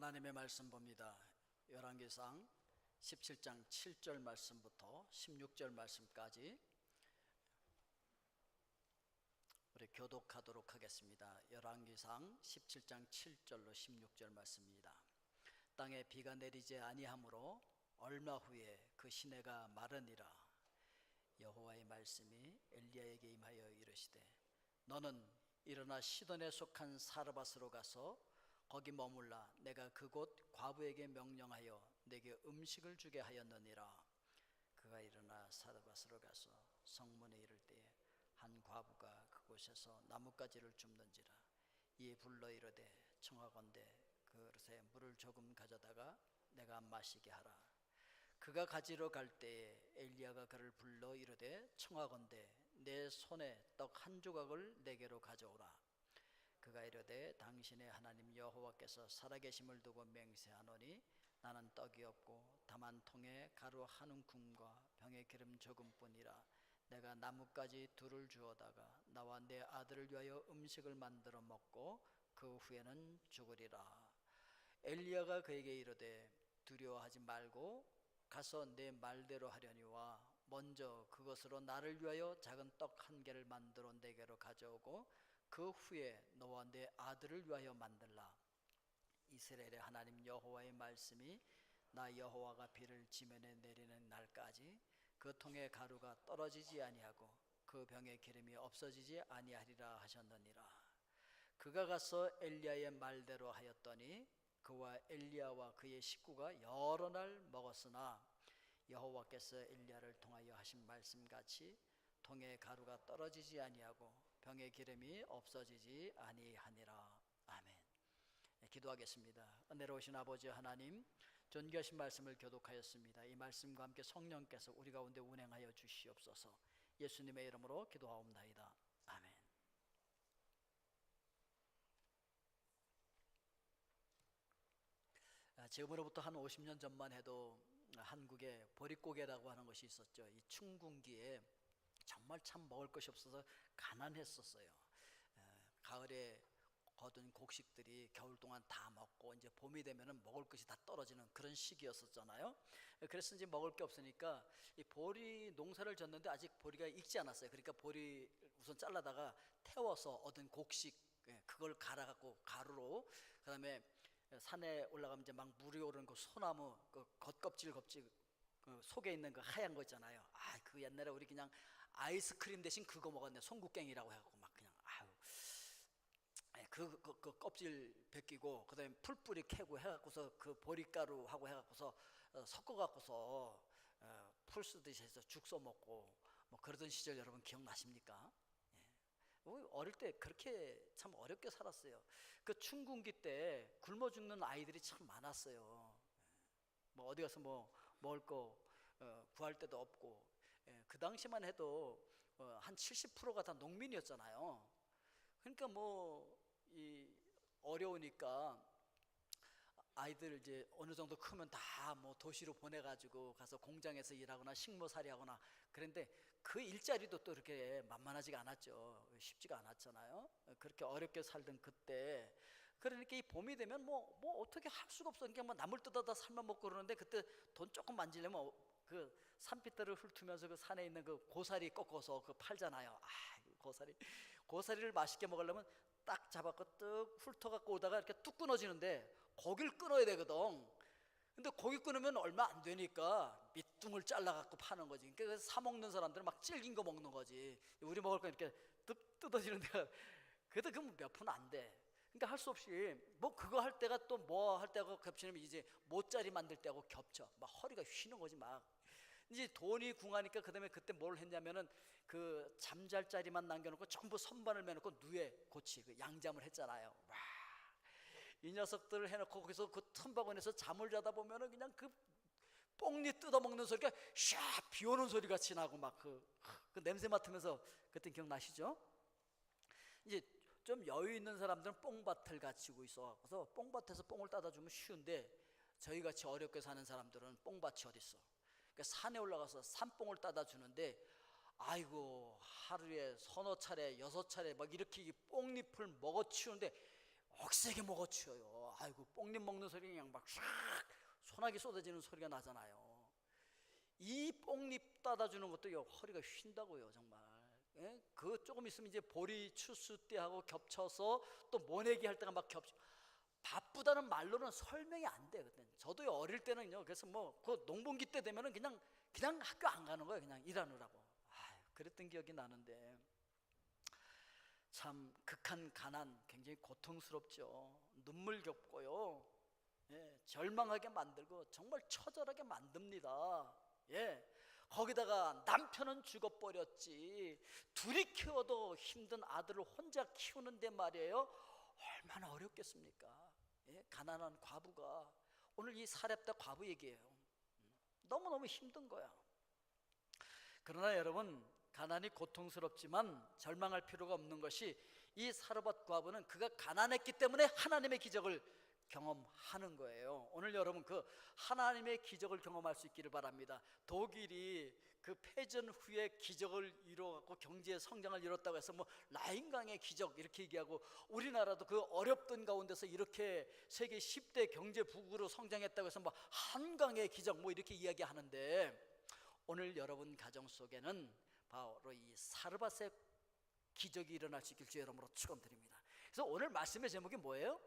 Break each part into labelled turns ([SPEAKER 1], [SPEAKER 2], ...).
[SPEAKER 1] 하나님의 말씀 봅니다. 열왕기상 17장 7절 말씀부터 16절 말씀까지 우리 교독하도록 하겠습니다. 열왕기상 17장 7절로 16절 말씀입니다. 땅에 비가 내리지 아니하므로 얼마 후에 그 시내가 마르니라. 여호와의 말씀이 엘리야에게 임하여 이르시되 너는 일어나 시돈에 속한 사르밧으로 가서 거기 머물라. 내가 그곳 과부에게 명령하여 내게 음식을 주게 하였느니라. 그가 일어나 사르밧으로 가서 성문에 이를 때에 한 과부가 그곳에서 나뭇가지를 줍는지라. 이에 불러 이르되 청하건대 그릇에 물을 조금 가져다가 내가 마시게 하라. 그가 가지러 갈 때에 엘리야가 그를 불러 이르되 청하건대 내 손에 떡 한 조각을 내게로 가져오라. 그가 이르되 당신의 하나님 여호와께서 살아계심을 두고 맹세하노니 나는 떡이 없고 다만 통에 가루 한 움큼과 병에 기름 조금뿐이라. 내가 나뭇가지 둘을 주어다가 나와 내 아들을 위하여 음식을 만들어 먹고 그 후에는 죽으리라. 엘리야가 그에게 이르되 두려워하지 말고 가서 내 말대로 하려니와 먼저 그것으로 나를 위하여 작은 떡 한 개를 만들어 내게로 가져오고 그 후에 너와 내 아들을 위하여 만들라. 이스라엘의 하나님 여호와의 말씀이 나 여호와가 비를 지면에 내리는 날까지 그 통에 가루가 떨어지지 아니하고 그 병에 기름이 없어지지 아니하리라 하셨느니라. 그가 가서 엘리야의 말대로 하였더니 그와 엘리야와 그의 식구가 여러 날 먹었으나 여호와께서 엘리야를 통하여 하신 말씀같이 통에 가루가 떨어지지 아니하고 병의 기름이 없어지지 아니하니라. 아멘. 기도하겠습니다. 은혜로우신 아버지 하나님, 존귀하신 말씀을 교독하였습니다. 이 말씀과 함께 성령께서 우리 가운데 운행하여 주시옵소서. 예수님의 이름으로 기도하옵나이다. 아멘. 지금으로부터 한 50년 전만 해도 한국에 보릿고개라고 하는 것이 있었죠. 이 춘궁기에 정말 참 먹을 것이 없어서 가난했었어요. 가을에 거둔 곡식들이 겨울 동안 다 먹고 이제 봄이 되면은 먹을 것이 다 떨어지는 그런 시기였었잖아요. 그래서 이제 먹을 게 없으니까 이 보리 농사를 졌는데 아직 보리가 익지 않았어요. 그러니까 보리 우선 잘라다가 태워서 얻은 곡식 그걸 갈아갖고 가루로, 그다음에 산에 올라가면 이제 막 물이 오르는 그 소나무 그 겉껍질 그 속에 있는 그 하얀 거 있잖아요. 그 옛날에 우리 그냥 아이스크림 대신 그거 먹었네. 송국갱이라고 해갖고 막 그냥 그 껍질 벗기고 그다음에 풀뿌리 캐고 해갖고서 그 보리가루하고 해갖고서 섞어갖고서 풀 쓰듯이 해서 죽 써먹고 뭐 그러던 시절 여러분 기억나십니까? 어릴 때 그렇게 참 어렵게 살았어요. 그 춘궁기 때 굶어 죽는 아이들이 참 많았어요. 뭐 어디 가서 뭐 먹을 거 구할 데도 없고, 그 당시만 해도 한 70%가 다 농민이었잖아요. 그러니까 뭐 이 어려우니까 아이들 이제 어느 정도 크면 다 뭐 도시로 보내가지고 가서 공장에서 일하거나 식모살이하거나, 그런데 그 일자리도 또 이렇게 만만하지가 않았죠. 쉽지가 않았잖아요. 그렇게 어렵게 살던 그때, 그러니까 이 봄이 되면 뭐 어떻게 할 수가 없어. 그러니까 뭐 나물 뜯어다 삶아 먹고 그러는데, 그때 돈 조금 만지려면 그 산비탈을 훑으면서 그 산에 있는 그 고사리 꺾어서 그 팔잖아요. 고사리를 맛있게 먹으려면 딱 잡아서 뚝 훑어갖고 오다가 이렇게 뚝 끊어지는데 고기를 끊어야 되거든. 근데 고기 끊으면 얼마 안 되니까 밑둥을 잘라갖고 파는 거지. 그러니까 사 먹는 사람들은 막 질긴 거 먹는 거지. 우리 먹을 거 이렇게 뜯어지는데 그래도 그 몇 푼 안 돼. 그러니까 할 수 없이 뭐 그거 할 때가 또 뭐 할 때하고 겹치면 이제 모짜리 만들 때하고 겹쳐. 막 허리가 휘는 거지 막. 이제 돈이 궁하니까 그다음에 그때 뭘 했냐면은 그 잠잘 자리만 남겨놓고 전부 선반을 매놓고 누에 고치 그 양잠을 했잖아요. 와, 이 녀석들을 해놓고 거기서 그 틈바구니에서 잠을 자다 보면은 그냥 그 뽕니 뜯어먹는 소리가 샤 비오는 소리 같이 나고 막 그 냄새 맡으면서, 그때 기억나시죠? 이제 좀 여유 있는 사람들은 뽕밭을 갖추고 있어서 뽕밭에서 뽕을 따다 주면 쉬운데, 저희 같이 어렵게 사는 사람들은 뽕밭이 어디 있어. 그러니까 산에 올라가서 산뽕을 따다 주는데, 아이고 하루에 서너 차례 6차례 막 이렇게 뽕잎을 먹어치우는데 억세게 먹어치워요. 아이고, 뽕잎 먹는 소리 그냥 막 샥 소나기 쏟아지는 소리가 나잖아요. 이 뽕잎 따다주는 것도 허리가 휜다고요, 정말. 예? 그 조금 있으면 이제 보리 추수 때하고 겹쳐서 또 모내기 할 때가 막 겹쳐. 바쁘다는 말로는 설명이 안 돼요. 그때는. 저도 어릴 때는요. 그래서 뭐 그 농번기 때 되면은 그냥 학교 안 가는 거예요. 그냥 일하느라고. 아유, 그랬던 기억이 나는데 참 극한 가난 굉장히 고통스럽죠. 눈물겹고요. 예, 절망하게 만들고 정말 처절하게 만듭니다. 예, 거기다가 남편은 죽어버렸지 둘이 키워도 힘든 아들을 혼자 키우는데 말이에요. 얼마나 어렵겠습니까? 예, 가난한 과부가. 오늘 이 사렙다 과부 얘기예요. 너무너무 힘든 거야. 그러나 여러분, 가난이 고통스럽지만 절망할 필요가 없는 것이 이 사르밧 과부는 그가 가난했기 때문에 하나님의 기적을 경험하는 거예요. 오늘 여러분 그 하나님의 기적을 경험할 수 있기를 바랍니다. 독일이 그 패전 후에 기적을 이루어갖고 경제 성장을 이뤘다고 해서 뭐 라인강의 기적 이렇게 얘기하고, 우리나라도 그 어렵던 가운데서 이렇게 세계 10대 경제부국으로 성장했다고 해서 뭐 한강의 기적 뭐 이렇게 이야기하는데, 오늘 여러분 가정 속에는 바로 이 사르밧의 기적이 일어날 수 있길 주의 이름으로 축원드립니다. 그래서 오늘 말씀의 제목이 뭐예요?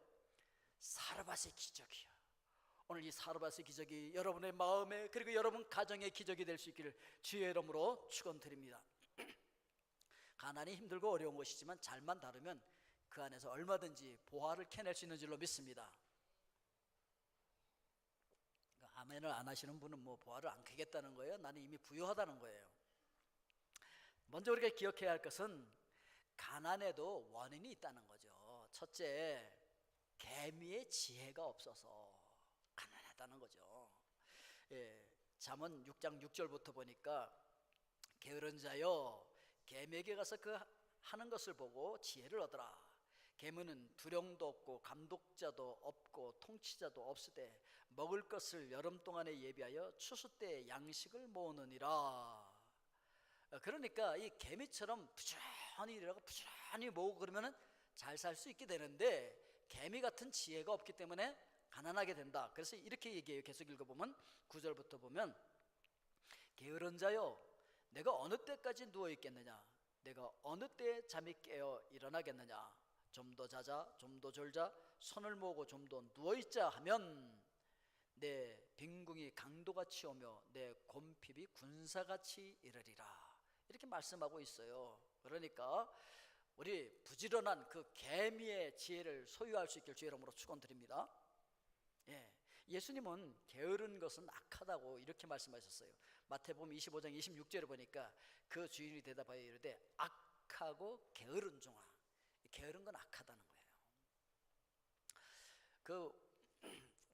[SPEAKER 1] 사르밧의 기적이요. 오늘 이 사르밧의 기적이 여러분의 마음에 그리고 여러분 가정의 기적이 될 수 있기를 주의 이름으로 축원드립니다. 가난이 힘들고 어려운 것이지만 잘만 다루면 그 안에서 얼마든지 보화를 캐낼 수 있는 줄로 믿습니다. 아멘을 안 하시는 분은 뭐 보화를 안 캐겠다는 거예요? 나는 이미 부유하다는 거예요. 먼저 우리가 기억해야 할 것은 가난에도 원인이 있다는 거죠. 첫째, 개미의 지혜가 없어서 가난하다는 거죠. 예, 잠언 6장 6절부터 보니까 게으른 자여 개미에게 가서 그 하는 것을 보고 지혜를 얻어라. 개미는 두령도 없고 감독자도 없고 통치자도 없으되 먹을 것을 여름 동안에 예비하여 추수 때에 양식을 모으느니라. 그러니까 이 개미처럼 부지런히 일하고 부지런히 모으고 그러면은 잘 살 수 있게 되는데, 개미 같은 지혜가 없기 때문에 가난하게 된다. 그래서 이렇게 얘기해요. 계속 읽어보면 9절부터 보면, 게으른 자여 내가 어느 때까지 누워있겠느냐, 내가 어느 때에 잠이 깨어 일어나겠느냐, 좀 더 자자 좀 더 졸자 손을 모으고 좀 더 누워있자 하면 내 빈궁이 강도같이 오며 내 곰핍이 군사같이 이르리라. 이렇게 말씀하고 있어요. 그러니까 우리 부지런한 그 개미의 지혜를 소유할 수 있길 주의 이름으로 축원드립니다. 예, 예수님은 게으른 것은 악하다고 이렇게 말씀하셨어요. 마태복음 25장 26절에 보니까 그 주인이 대답하여 이르되 악하고 게으른 종아. 게으른 건 악하다는 거예요. 그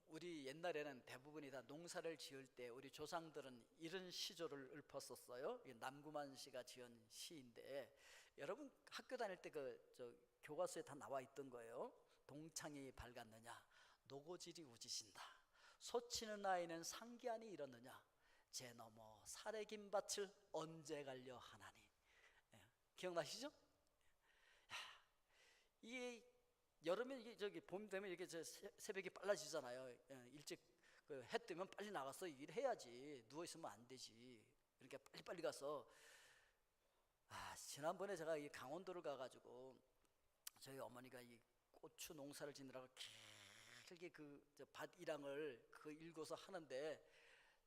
[SPEAKER 1] 우리 옛날에는 대부분이 다 농사를 지을 때 우리 조상들은 이런 시조를 읊었었어요. 남구만 씨가 지은 시인데, 여러분 학교 다닐 때 교과서에 다 나와 있던 거예요. 동창이 밝았느냐, 노고질이 우지신다. 소치는 아이는 상기안이 이렇느냐, 제 넘어 살의 긴 밭을 언제 갈려 하나니. 예, 기억나시죠? 이 여름에 이게 봄 되면 이렇게 새벽이 빨라지잖아요. 일찍 해 뜨면 빨리 나가서 일해야지. 누워 있으면 안 되지. 그러니까 빨리 가서. 지난번에 제가 이 강원도를 가가지고 저희 어머니가 이 고추 농사를 짓느라고 길게 밭 일항을 일궈서 하는데,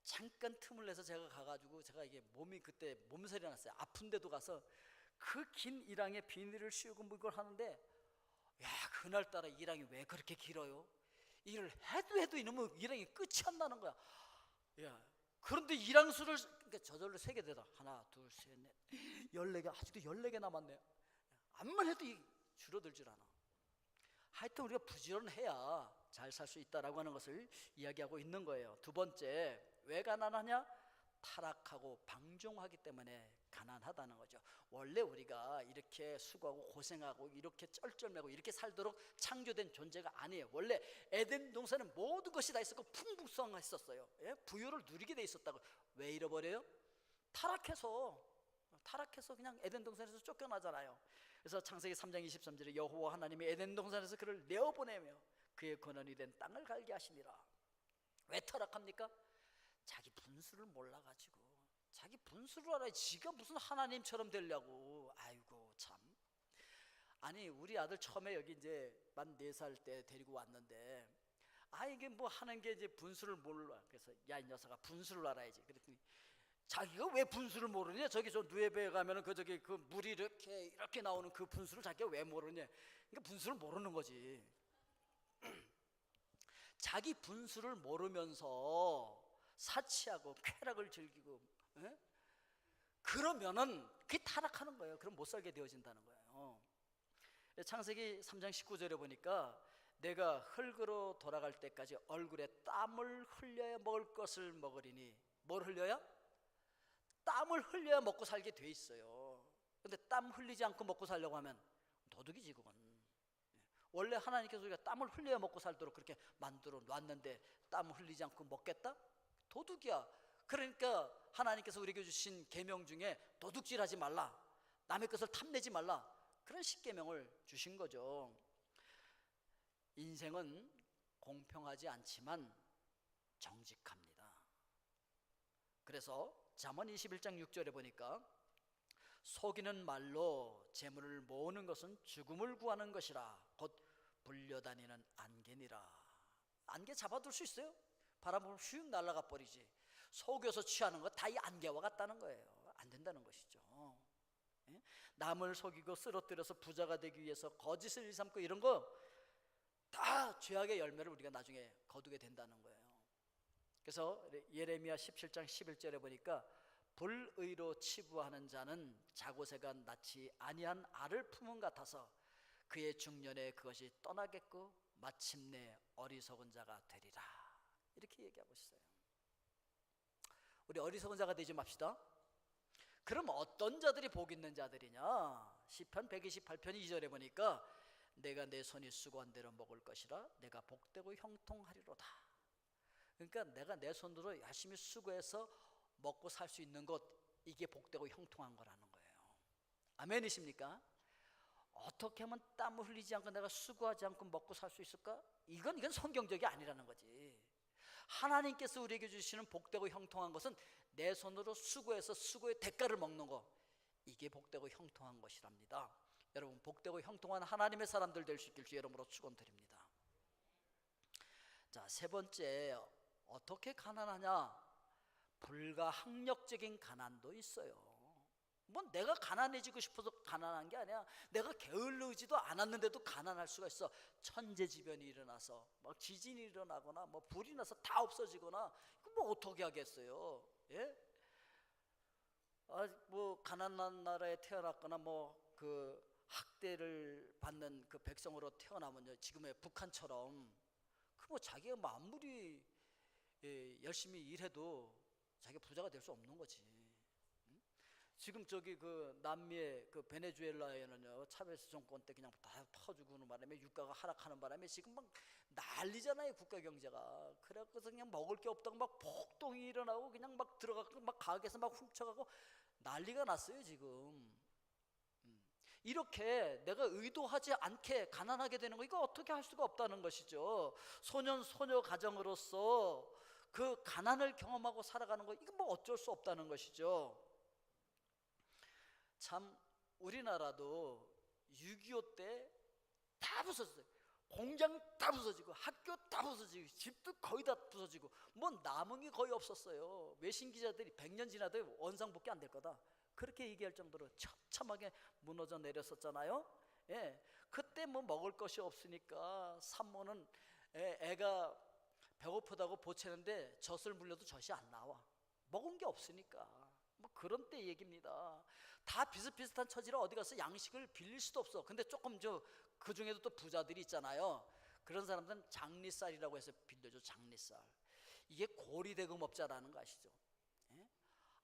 [SPEAKER 1] 잠깐 틈을 내서 제가 가가지고 제가 이게 몸이 그때 몸살이 났어요. 아픈데도 가서 그 긴 일항에 비닐을 씌우고 뭐 이걸 하는데, 야, 그날따라 일항이 왜 그렇게 길어요? 일을 해도 이놈의 일항이 끝이 안 나는 거야. 야, 그런데 일항 수를 그러니까 저절로 세게 되더라. 하나, 둘, 셋, 넷, 14개. 아직도 14개 남았네요. 암만 해도 줄어들질 않아. 하여튼 우리가 부지런해야 잘 살 수 있다라고 하는 것을 이야기하고 있는 거예요. 두 번째, 왜 가난하냐? 타락하고 방종하기 때문에 가난하다는 거죠. 원래 우리가 이렇게 수고하고 고생하고 이렇게 쩔쩔매고 이렇게 살도록 창조된 존재가 아니에요. 원래 에덴 동산은 모든 것이 다 있었고 풍부성했었어요. 예? 부유를 누리게 돼 있었다고. 왜 잃어버려요? 타락해서 그냥 에덴 동산에서 쫓겨나잖아요. 그래서 창세기 3장 23절에 여호와 하나님이 에덴 동산에서 그를 내어보내며 그의 권한이 된 땅을 갈게 하시니라. 왜 타락합니까? 자기 분수를 몰라가지고. 자기 분수를 알아야 지가 무슨 하나님처럼 되려고. 아이고 참. 아니 우리 아들 처음에 여기 이제 만 4살 때 데리고 왔는데 이게 뭐 하는 게 이제 분수를 몰라. 그래서 야 이 녀석아 분수를 알아야지. 그랬더니 자기가 왜 분수를 모르냐? 저기 저 누에베에 가면은 저기 그 물이 이렇게 나오는 그 분수를 자기가 왜 모르냐? 그러니까 분수를 모르는 거지. 자기 분수를 모르면서 사치하고 쾌락을 즐기고, 에? 그러면은 그게 타락하는 거예요. 그럼 못 살게 되어진다는 거예요. 창세기 3장 19절에 보니까 내가 흙으로 돌아갈 때까지 얼굴에 땀을 흘려야 먹을 것을 먹으리니, 뭘 흘려야? 땀을 흘려야 먹고 살게 돼 있어요. 근데 땀 흘리지 않고 먹고 살려고 하면 도둑이지 그건. 원래 하나님께서 우리가 땀을 흘려야 먹고 살도록 그렇게 만들어 놨는데 땀 흘리지 않고 먹겠다? 도둑이야. 그러니까 하나님께서 우리에게 주신 계명 중에 도둑질하지 말라, 남의 것을 탐내지 말라, 그런 십계명을 주신 거죠. 인생은 공평하지 않지만 정직합니다. 그래서 잠언 21장 6절에 보니까 속이는 말로 재물을 모으는 것은 죽음을 구하는 것이라 곧 불려다니는 안개니라. 안개 잡아둘 수 있어요? 바람 불면 휙 날아가 버리지. 속여서 취하는 거 다 이 안개와 같다는 거예요. 안 된다는 것이죠. 예? 남을 속이고 쓰러뜨려서 부자가 되기 위해서 거짓을 일삼고 이런 거 다 죄악의 열매를 우리가 나중에 거두게 된다는 거예요. 그래서 예레미야 17장 11절에 보니까 불의로 치부하는 자는 자고새가 낳지 아니한 알을 품은 같아서 그의 중년에 그것이 떠나겠고 마침내 어리석은 자가 되리라. 이렇게 얘기하고 있어요. 우리 어리석은 자가 되지 맙시다. 그럼 어떤 자들이 복 있는 자들이냐? 시편 128편 2절에 보니까 내가 내 손이 수고한 대로 먹을 것이라 내가 복되고 형통하리로다. 그러니까 내가 내 손으로 열심히 수고해서 먹고 살 수 있는 것, 이게 복되고 형통한 거라는 거예요. 아멘이십니까? 어떻게 하면 땀을 흘리지 않고 내가 수고하지 않고 먹고 살 수 있을까? 이건 성경적이 아니라는 거지. 하나님께서 우리에게 주시는 복되고 형통한 것은 내 손으로 수고해서 수고의 대가를 먹는 거, 이게 복되고 형통한 것이랍니다. 여러분 복되고 형통한 하나님의 사람들 될 수 있길 주 여러분으로 축원드립니다. 자, 세 번째, 어떻게 가난하냐? 불가항력적인 가난도 있어요. 뭐 내가 가난해지고 싶어서 가난한 게 아니야. 내가 게을르지도 않았는데도 가난할 수가 있어. 천재지변이 일어나서 막 지진이 일어나거나 뭐 불이 나서 다 없어지거나, 뭐 어떻게 하겠어요? 예? 뭐 가난한 나라에 태어났거나 뭐 그 학대를 받는 그 백성으로 태어나면요, 지금의 북한처럼 그 뭐 자기가 뭐 아무리 열심히 일해도 자기가 부자가 될 수 없는 거지. 지금 저기 그 남미의 그 베네수엘라에는요, 차베스 정권 때 그냥 다 퍼주고는 바람에 유가가 하락하는 바람에 지금 막 난리잖아요, 국가 경제가. 그래서 그냥 먹을 게 없다고 막 폭동이 일어나고 그냥 막 들어가고 막 가게에서 막 훔쳐가고 난리가 났어요 지금. 이렇게 내가 의도하지 않게 가난하게 되는 거, 이거 어떻게 할 수가 없다는 것이죠. 소년 소녀 가정으로서 그 가난을 경험하고 살아가는 거, 이거 뭐 어쩔 수 없다는 것이죠. 참 우리나라도 6.25 때 다 부서졌어요. 공장 다 부서지고 학교 다 부서지고 집도 거의 다 부서지고 뭐 남은 게 거의 없었어요. 외신 기자들이 100년 지나도 원상복귀 안 될 거다, 그렇게 얘기할 정도로 처참하게 무너져 내렸었잖아요. 예, 그때 뭐 먹을 것이 없으니까 산모는 애가 배고프다고 보채는데 젖을 물려도 젖이 안 나와. 먹은 게 없으니까. 뭐 그런 때 얘기입니다. 다 비슷비슷한 처지라 어디 가서 양식을 빌릴 수도 없어. 근데 조금 그 중에도 또 부자들이 있잖아요. 그런 사람들은 장리쌀이라고 해서 빌려줘. 장리쌀. 이게 고리대금업자라는 거 아시죠? 예?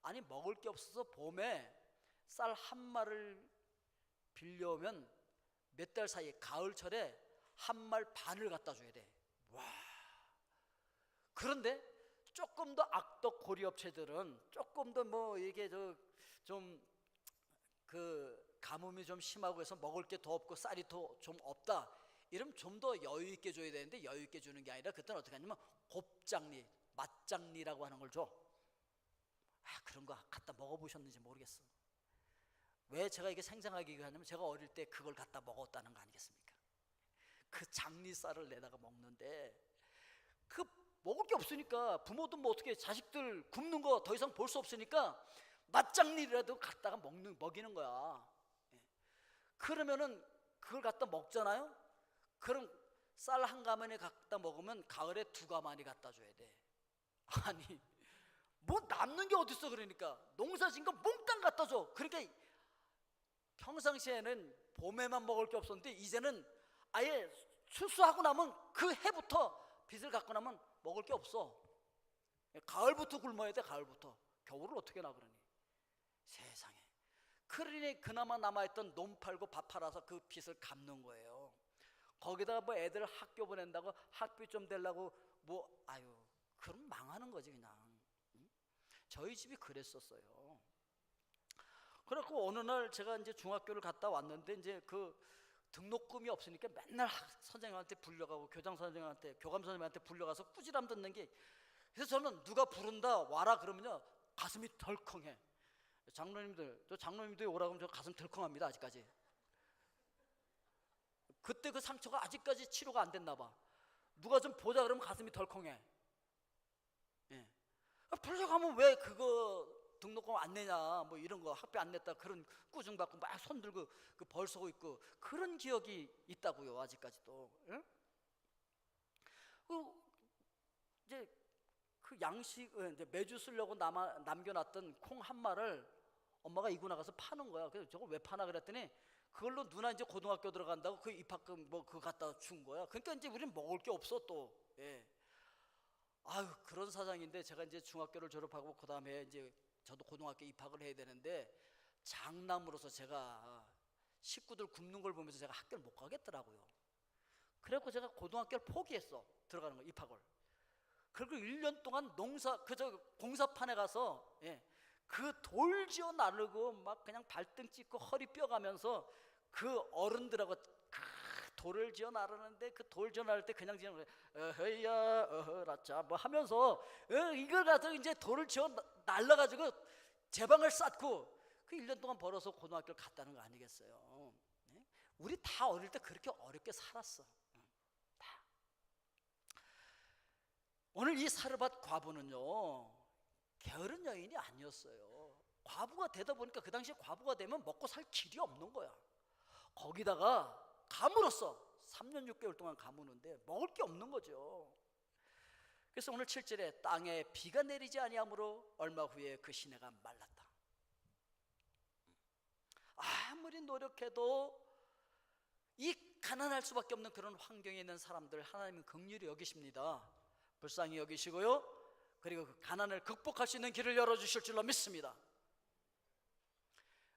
[SPEAKER 1] 아니 먹을 게 없어서 봄에 쌀 한 마를 빌려오면 몇 달 사이에 가을철에 한 말 반을 갖다 줘야 돼. 와. 그런데 조금 더 악덕 고리업체들은 조금 더 뭐 이게 좀 그 가뭄이 좀 심하고 해서 먹을 게 더 없고 쌀이 더 좀 없다, 이러면 좀 더 여유 있게 줘야 되는데 여유 있게 주는 게 아니라 그때는 어떻게 하냐면 곱장리, 맛장리라고 하는 걸 줘. 그런 거 갖다 먹어보셨는지 모르겠어. 왜 제가 이게 생생하게 하냐면 제가 어릴 때 그걸 갖다 먹었다는 거 아니겠습니까? 그 장리쌀을 내다가 먹는데 그 먹을 게 없으니까 부모도 뭐 어떻게 자식들 굶는 거 더 이상 볼 수 없으니까 맛장리라도 갖다가 먹이는 거야. 그러면은 그걸 갖다 먹잖아요. 그럼 쌀 한 가마니 갖다 먹으면 가을에 2가마니 갖다 줘야 돼. 아니 뭐 남는 게 어딨어. 그러니까 농사 지은 거 몽땅 갖다 줘. 그러니까 평상시에는 봄에만 먹을 게 없었는데 이제는 아예 추수하고 나면 그 해부터 빚을 갖고 나면 먹을 게 없어. 가을부터 굶어야 돼. 가을부터. 겨울을 어떻게 나 그러니 세상에. 그러니 그나마 남아있던 논 팔고 밥 팔아서 그 빚을 갚는 거예요. 거기다가 뭐 애들 학교 보낸다고 학비 좀 대려고 뭐 아유 그럼 망하는 거지 그냥. 응? 저희 집이 그랬었어요. 그래갖고 어느 날 제가 이제 중학교를 갔다 왔는데 이제 그 등록금이 없으니까 맨날 선생님한테 불려가고 교장 선생님한테 교감 선생님한테 불려가서 꾸지람 듣는 게, 그래서 저는 누가 부른다 와라 그러면요 가슴이 덜컹해. 장로님들, 저 장로님들이 오라 그러면 저 가슴 덜컹합니다 아직까지. 그때 그 상처가 아직까지 치료가 안 됐나 봐. 누가 좀 보자 그러면 가슴이 덜컹해. 예. 불려가면 왜 그거 등록금 안 내냐 뭐 이런 거 학비 안 냈다 그런 꾸중받고 막 손 들고 그 벌 서고 있고 그런 기억이 있다고요 아직까지도. 예? 이제 그 양식 이제 매주 쓰려고 남겨놨던 콩 한 마를 엄마가 이고 나가서 파는 거야. 그래서 저걸 왜 파나 그랬더니 그걸로 누나 이제 고등학교 들어간다고 그 입학금 뭐 그거 갖다 준 거야. 그러니까 이제 우리는 먹을 게 없어 또. 예. 아유 그런 사장인데 제가 이제 중학교를 졸업하고 그 다음에 이제 저도 고등학교 입학을 해야 되는데 장남으로서 제가 식구들 굶는 걸 보면서 제가 학교를 못 가겠더라고요. 그래갖고 제가 고등학교를 포기했어. 들어가는 거 입학을. 그리고 1년 동안 공사판에 가서 그 돌 지어 나르고 막 그냥 발등 찢고 허리 뼈 가면서 그 어른들하고 돌을 지어 나르는데 그 돌 지어 나를 때 그냥 어허야 어허라짜 뭐 하면서 이걸 가지고 이제 돌을 지어 날라가지고 제 방을 쌓고 그 1년 동안 벌어서 고등학교를 갔다는 거 아니겠어요. 우리 다 어릴 때 그렇게 어렵게 살았어. 다. 오늘 이 사르밧 과부는요 게으른 여인이 아니었어요. 과부가 되다 보니까 그 당시에 과부가 되면 먹고 살 길이 없는 거야. 거기다가 가물었어. 3년 6개월 동안 가무는데 먹을 게 없는 거죠. 그래서 오늘 7절에 땅에 비가 내리지 아니하므로 얼마 후에 그 시내가 말랐다. 아무리 노력해도 이 가난할 수밖에 없는 그런 환경에 있는 사람들 하나님은 긍휼히 여기십니다. 불쌍히 여기시고요 그리고 그 가난을 극복할 수 있는 길을 열어주실 줄로 믿습니다.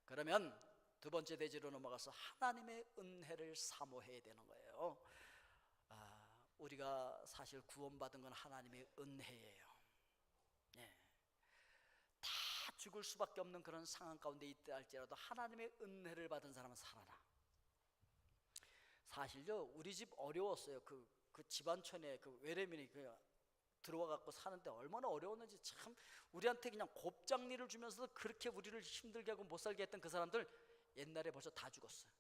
[SPEAKER 1] 그러면 두 번째 대지로 넘어가서 하나님의 은혜를 사모해야 되는 거예요. 우리가 사실 구원받은 건 하나님의 은혜예요. 다 죽을 수밖에 없는 그런 상황 가운데 있다 할지라도 하나님의 은혜를 받은 사람은 살아나. 사실요 우리 집 어려웠어요. 그 집안촌에 그 외래민이 들어와 갖고 사는데 얼마나 어려웠는지 참. 우리한테 그냥 곱장리를 주면서도 그렇게 우리를 힘들게 하고 못 살게 했던 그 사람들 옛날에 벌써 다 죽었어요.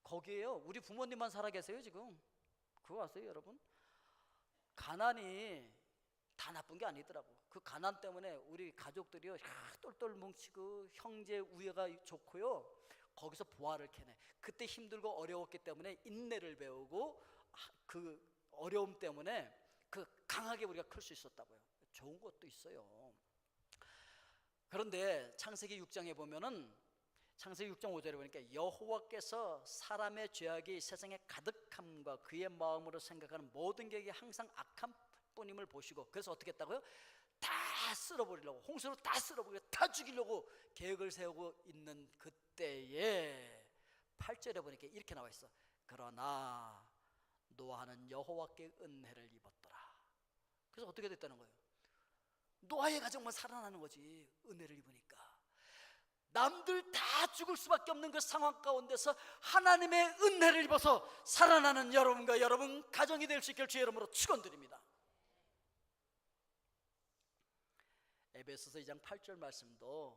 [SPEAKER 1] 거기에요 우리 부모님만 살아 계세요 지금. 그거 아세요 여러분? 가난이 다 나쁜 게 아니더라고. 그 가난 때문에 우리 가족들이요 똘똘 뭉치고 형제 우애가 좋고요 거기서 보화를 캐내. 그때 힘들고 어려웠기 때문에 인내를 배우고 그 어려움 때문에 그 강하게 우리가 클 수 있었다고요. 좋은 것도 있어요. 그런데 창세기 6장에 보면은 창세기 6장 5절에 보니까 여호와께서 사람의 죄악이 세상에 가득함과 그의 마음으로 생각하는 모든 계획이 항상 악한 뿐임을 보시고 그래서 어떻게 했다고요? 다 쓸어버리려고 홍수로 다 쓸어버리고 다 죽이려고 계획을 세우고 있는 그때에 8절에 보니까 이렇게 나와 있어. 그러나 노아는 여호와께 은혜를 입었더라. 그래서 어떻게 됐다는 거예요? 노아의 가정만 살아나는 거지. 은혜를 입으니까. 남들 다 다 죽을 수밖에 없는 그 상황 가운데서 하나님의 은혜를 입어서 살아나는 여러분과 여러분 가정이 될 수 있기를 주의 이름으로 축원드립니다. 에베소서 2장 8절 말씀도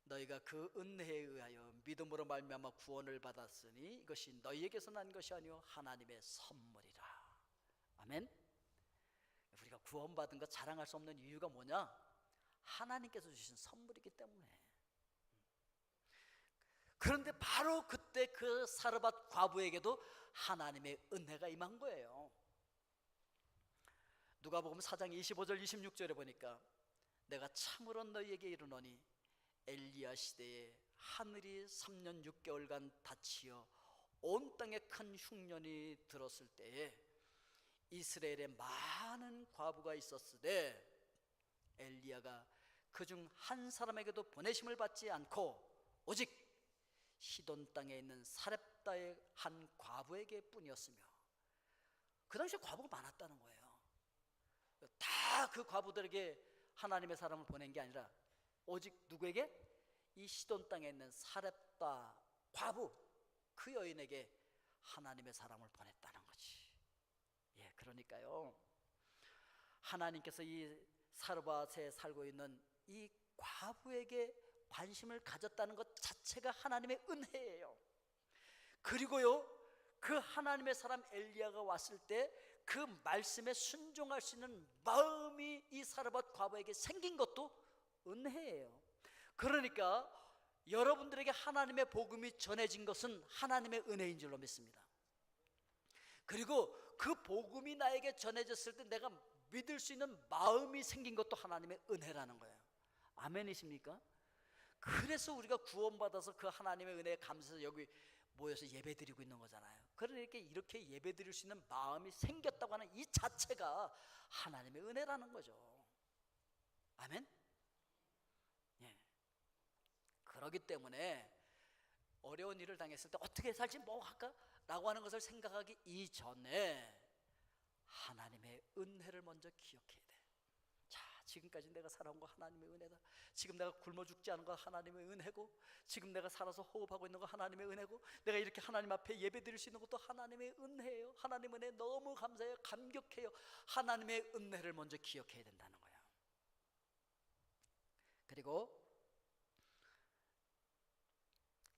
[SPEAKER 1] 너희가 그 은혜에 의하여 믿음으로 말미암아 구원을 받았으니 이것이 너희에게서 난 것이 아니요 하나님의 선물이라. 아멘. 우리가 구원받은 것 자랑할 수 없는 이유가 뭐냐? 하나님께서 주신 선물이기 때문에. 그런데 바로 그때 그 사르밧 과부에게도 하나님의 은혜가 임한 거예요. 누가복음 4장 25절 26절에 보니까 내가 참으로 너희에게 이르노니 엘리야 시대에 하늘이 3년 6개월간 닫히어 온 땅에 큰 흉년이 들었을 때에 이스라엘에 많은 과부가 있었으되 엘리야가 그중 한 사람에게도 보내심을 받지 않고 오직 시돈 땅에 있는 사렙다의 한 과부에게 뿐이었으며, 그 당시에 과부가 많았다는 거예요. 다 그 과부들에게 하나님의 사람을 보낸 게 아니라 오직 누구에게? 이 시돈 땅에 있는 사렙다 과부, 그 여인에게 하나님의 사람을 보냈다는 거지. 예, 그러니까요, 하나님께서 이 사르밧에 살고 있는 이 과부에게 관심을 가졌다는 것 자체가 하나님의 은혜예요. 그리고요, 그 하나님의 사람 엘리야가 왔을 때 그 말씀에 순종할 수 있는 마음이 이 사르밧 과부에게 생긴 것도 은혜예요. 그러니까 여러분들에게 하나님의 복음이 전해진 것은 하나님의 은혜인 줄로 믿습니다. 그리고 그 복음이 나에게 전해졌을 때 내가 믿을 수 있는 마음이 생긴 것도 하나님의 은혜라는 거예요. 아멘이십니까? 그래서 우리가 구원받아서 그 하나님의 은혜에 감사해서 여기 모여서 예배드리고 있는 거잖아요. 그러니까 이렇게 예배드릴 수 있는 마음이 생겼다고 하는 이 자체가 하나님의 은혜라는 거죠. 아멘? 예. 그렇기 때문에 어려운 일을 당했을 때 어떻게 살지 뭐 할까? 라고 하는 것을 생각하기 이전에 하나님의 은혜를 먼저 기억해야 돼. 자, 지금까지 내가 살아온 거 하나님의 은혜다. 지금 내가 굶어 죽지 않은 거 하나님의 은혜고, 지금 내가 살아서 호흡하고 있는 거 하나님의 은혜고, 내가 이렇게 하나님 앞에 예배 드릴 수 있는 것도 하나님의 은혜예요. 하나님 은혜 너무 감사해요. 감격해요. 하나님의 은혜를 먼저 기억해야 된다는 거예요. 그리고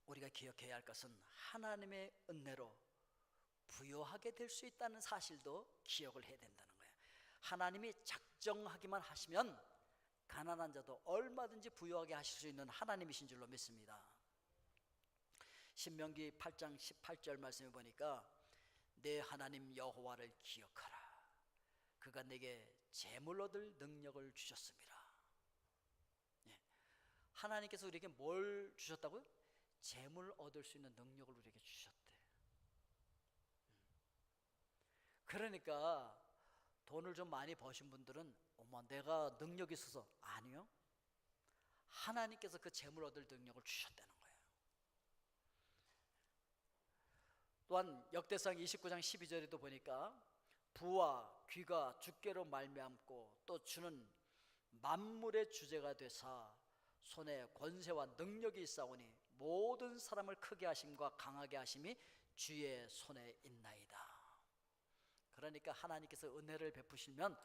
[SPEAKER 1] 우리가 기억해야 할 것은 하나님의 은혜로 부요하게 될 수 있다는 사실도 기억을 해야 된다는 거예요. 하나님이 작정하기만 하시면 가난한 자도 얼마든지 부요하게 하실 수 있는 하나님이신 줄로 믿습니다. 신명기 8장 18절 말씀에 보니까 내 하나님 여호와를 기억하라. 그가 내게 재물 얻을 능력을 주셨습니다. 예. 하나님께서 우리에게 뭘 주셨다고요? 재물 얻을 수 있는 능력을 우리에게 주셨대. 그러니까 돈을 좀 많이 버신 분들은 어머 내가 능력이 있어서, 아니요, 하나님께서 그 재물 얻을 능력을 주셨다는 거예요. 또한 역대상 29장 12절에도 보니까 부와 귀가 주께로 말미암고 또 주는 만물의 주제가 되사 손에 권세와 능력이 있사오니 모든 사람을 크게 하심과 강하게 하심이 주의 손에 있나이다. 그러니까 하나님께서 은혜를 베푸시면